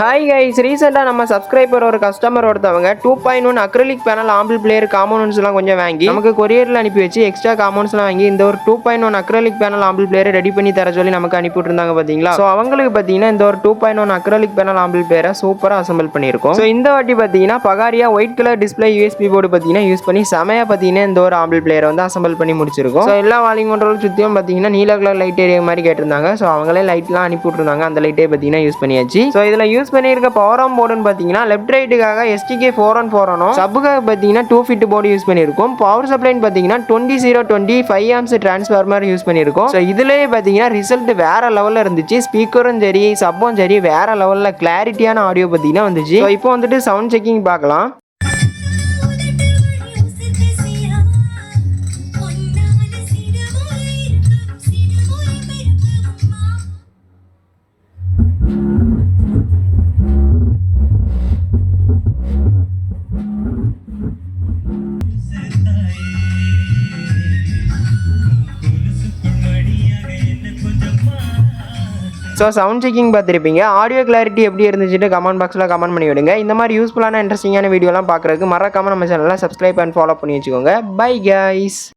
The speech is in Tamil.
ஹாய் கைஸ், ரீசெண்டாக நம்ம சப்ஸ்கிரைபர் ஒரு கஸ்டமர் ஒருத்தவங்க 2.1 அக்ரிலிக் பேனல் ஆம்பிள் பிளேயர் காம்போனன்ட்ஸ்லாம் கொஞ்சம் வாங்கி நமக்கு கொரியரில் அனுப்பி வச்சு எக்ஸ்ட்ரா காம்போனன்ட்ஸ்லாம் வாங்கி இந்த ஒரு 2.1 acrylic panel ample player ready பண்ணி தர சொல்லி நமக்கு அனுப்பிவிட்டுருந்தாங்க பார்த்தீங்களா. ஸோ அவங்களுக்கு பார்த்தீங்கன்னா இந்த ஒரு 2.1 அக்ரிலிக் பேனல் ஆம்பிள் பிளேயரை சூப்பராக அசம்பிள் பண்ணியிருக்கோம். ஸோ இந்த வாட்டி பார்த்தீங்கன்னா பகாரியா white colour display USB port பார்த்தீங்கன்னா யூஸ் பண்ணி செமையாக பார்த்தீங்கன்னா இந்த ஒரு ஆம்பிள் பிளேயரை வந்து அசம்பிள் பண்ணி முடிச்சிருக்கோம். ஸோ எல்லா வால்யூம் கண்ட்ரோல் சுற்றியும் பார்த்தீங்கன்னா நீல கலர் லைட் ஏரியா மாதிரி கேட்டிருந்தாங்க. ஸோ அவங்களே லைட்லாம் அனுப்பி விட்டுருந்தாங்க. அந்த லைட்டே பார்த்தீங்கன்னா யூஸ் பண்ணியாச்சு. ஸோ இதில் யூஸ் பண்ணியிருக்க பவர் போர்டுன்னு பார்த்தீங்கன்னா லெஃப்ட் ரைட்டுக்காக STK 414 சப்புக்காக பார்த்தீங்கன்னா 2 ஃபிட் போர்டு யூஸ் பண்ணியிருக்கோம். பவர் சப்ளைன்னு பார்த்தீங்கன்னா 2020 5 ஆம்ஸ் டிரான்ஸ்ஃபார்மர் யூஸ் பண்ணியிருக்கோம். ஸோ இதுலேயே பார்த்தீங்கன்னா ரிசல்ட் வேற லெவலில் இருந்துச்சு. ஸ்பீக்கரும் சரி சப்பும் சரி வேற லெவலில் கிளாரிட்டியான ஆடியோ பார்த்தீங்கன்னா வந்துச்சு. ஸோ இப்போ வந்துட்டு சவுண்ட் செக்கிங் பார்க்கலாம். ஸோ சவுண்ட் செக்கிங் பார்த்துருப்பீங்க. ஆடியோ கிளாரிட்டி எப்படி இருந்துச்சுட்டு கமெண்ட் பாக்ஸில் கமெண்ட் பண்ணி விடுங்க. இந்த மாதிரி யூஸ்ஃபுல்லான இன்ட்ரெஸ்டிங்கான வீடியோலாம் பார்க்குறதுக்கு மறக்காம நம்ம சேனலில் சப்ஸ்கிரைப் அண்ட் ஃபாலோ பண்ணி வச்சுக்கோங்க. Bye guys.